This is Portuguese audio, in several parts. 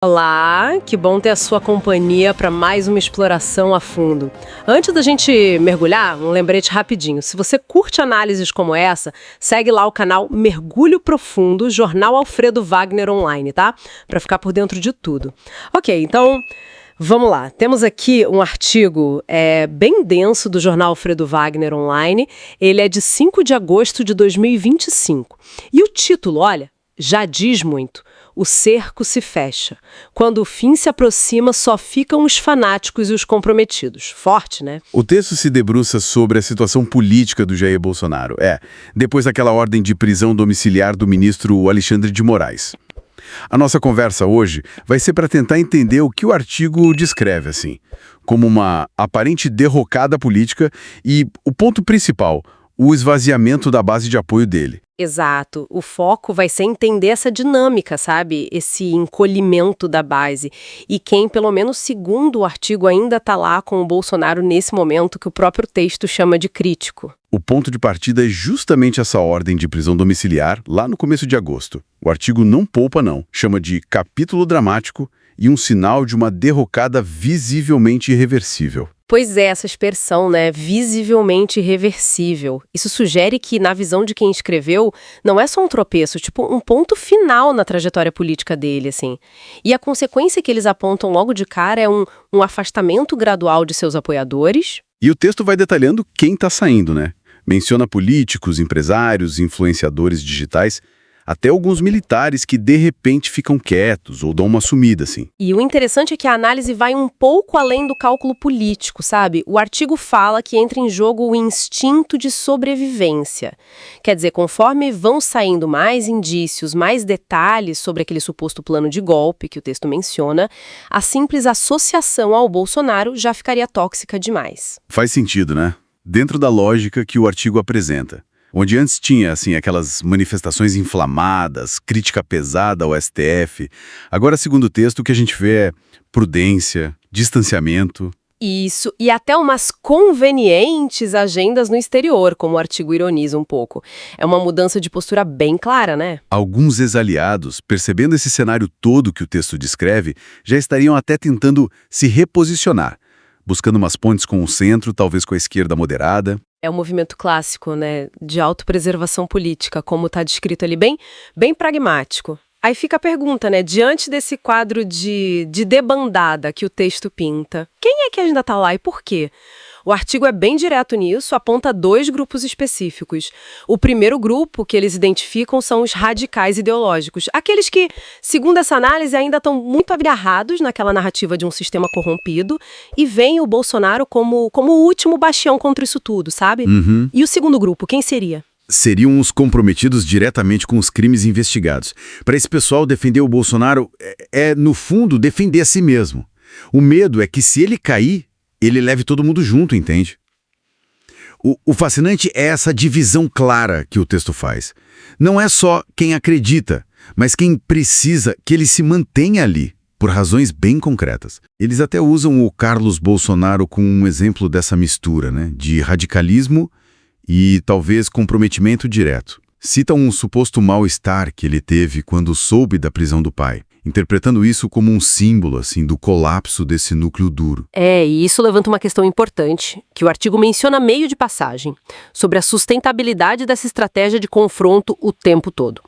Olá, que bom ter a sua companhia para mais uma exploração a fundo. Antes da gente mergulhar, um lembrete rapidinho. Se você curte análises como essa, segue lá o canal Mergulho Profundo, Jornal Alfredo Wagner Online, tá? Para ficar por dentro de tudo. Ok, então vamos lá. Temos aqui um artigo bem denso do Jornal Alfredo Wagner Online. Ele é de 5 de agosto de 2025. E o título, olha, já diz muito. O cerco se fecha. Quando o fim se aproxima, só ficam os fanáticos e os comprometidos. Forte, né? O texto se debruça sobre a situação política do Jair Bolsonaro. Depois daquela ordem de prisão domiciliar do ministro Alexandre de Moraes. A nossa conversa hoje vai ser para tentar entender o que o artigo descreve, assim, como uma aparente derrocada política e o ponto principal, o esvaziamento da base de apoio dele. Exato. O foco vai ser entender essa dinâmica, sabe? Esse encolhimento da base. E quem, pelo menos segundo o artigo, ainda está lá com o Bolsonaro nesse momento que o próprio texto chama de crítico. O ponto de partida é justamente essa ordem de prisão domiciliar, lá no começo de agosto. O artigo não poupa, não. Chama de capítulo dramático e um sinal de uma derrocada visivelmente irreversível. Pois é, essa expressão, né, visivelmente irreversível. Isso sugere que, na visão de quem escreveu, não é só um tropeço, tipo um ponto final na trajetória política dele, assim. E a consequência que eles apontam logo de cara é um afastamento gradual de seus apoiadores. E o texto vai detalhando quem está saindo, né? Menciona políticos, empresários, influenciadores digitais, até alguns militares que de repente ficam quietos ou dão uma sumida, assim. E o interessante é que a análise vai um pouco além do cálculo político, sabe? O artigo fala que entra em jogo o instinto de sobrevivência. Quer dizer, conforme vão saindo mais indícios, mais detalhes sobre aquele suposto plano de golpe que o texto menciona, a simples associação ao Bolsonaro já ficaria tóxica demais. Faz sentido, né? Dentro da lógica que o artigo apresenta. Onde antes tinha, assim, aquelas manifestações inflamadas, crítica pesada ao STF, agora, segundo o texto, o que a gente vê é prudência, distanciamento. Isso, e até umas convenientes agendas no exterior, como o artigo ironiza um pouco. É uma mudança de postura bem clara, né? Alguns ex-aliados, percebendo esse cenário todo que o texto descreve, já estariam até tentando se reposicionar, buscando umas pontes com o centro, talvez com a esquerda moderada. É um movimento clássico, né, de autopreservação política, como está descrito ali, bem pragmático. Aí fica a pergunta, né, diante desse quadro de debandada que o texto pinta, quem é que ainda está lá e por quê? O artigo é bem direto nisso, aponta 2 grupos específicos. O primeiro grupo que eles identificam são os radicais ideológicos, aqueles que, segundo essa análise, ainda estão muito agarrados naquela narrativa de um sistema corrompido e veem o Bolsonaro como o último bastião contra isso tudo, sabe? Uhum. E o segundo grupo, quem seria? Seriam os comprometidos diretamente com os crimes investigados. Para esse pessoal, defender o Bolsonaro no fundo, defender a si mesmo. O medo é que se ele cair, ele leve todo mundo junto, entende? O fascinante é essa divisão clara que o texto faz. Não é só quem acredita, mas quem precisa que ele se mantenha ali, por razões bem concretas. Eles até usam o Carlos Bolsonaro como um exemplo dessa mistura, né, de radicalismo e talvez comprometimento direto. Citam um suposto mal-estar que ele teve quando soube da prisão do pai, interpretando isso como um símbolo, assim, do colapso desse núcleo duro. E isso levanta uma questão importante, que o artigo menciona meio de passagem, sobre a sustentabilidade dessa estratégia de confronto o tempo todo.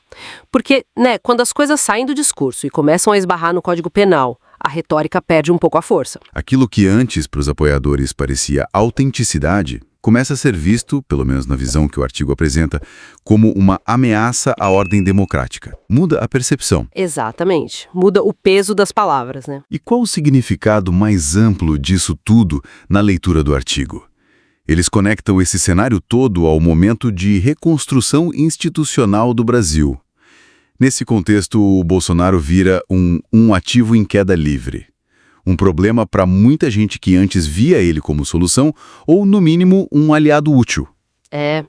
Porque, né, quando as coisas saem do discurso e começam a esbarrar no Código Penal, a retórica perde um pouco a força. Aquilo que antes para os apoiadores parecia autenticidade, começa a ser visto, pelo menos na visão que o artigo apresenta, como uma ameaça à ordem democrática. Muda a percepção. Exatamente. Muda o peso das palavras, né? E qual o significado mais amplo disso tudo na leitura do artigo? Eles conectam esse cenário todo ao momento de reconstrução institucional do Brasil. Nesse contexto, o Bolsonaro vira um ativo em queda livre. Um problema para muita gente que antes via ele como solução ou, no mínimo, um aliado útil. É.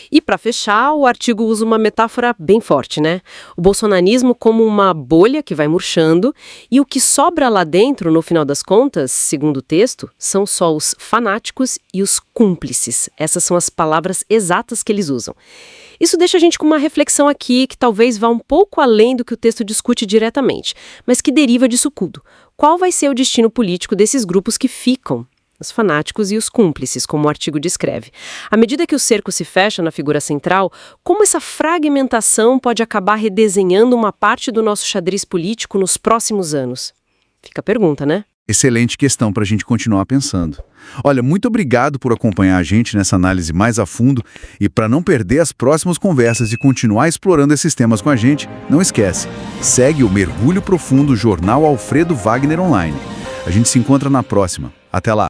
E para fechar, o artigo usa uma metáfora bem forte, né? O bolsonarismo como uma bolha que vai murchando e o que sobra lá dentro, no final das contas, segundo o texto, são só os fanáticos e os cúmplices. Essas são as palavras exatas que eles usam. Isso deixa a gente com uma reflexão aqui que talvez vá um pouco além do que o texto discute diretamente, mas que deriva disso tudo. Qual vai ser o destino político desses grupos que ficam? Os fanáticos e os cúmplices, como o artigo descreve. À medida que o cerco se fecha na figura central, como essa fragmentação pode acabar redesenhando uma parte do nosso xadrez político nos próximos anos? Fica a pergunta, né? Excelente questão para a gente continuar pensando. Olha, muito obrigado por acompanhar a gente nessa análise mais a fundo e para não perder as próximas conversas e continuar explorando esses temas com a gente, não esquece, segue o Mergulho Profundo Jornal Alfredo Wagner Online. A gente se encontra na próxima. Até lá!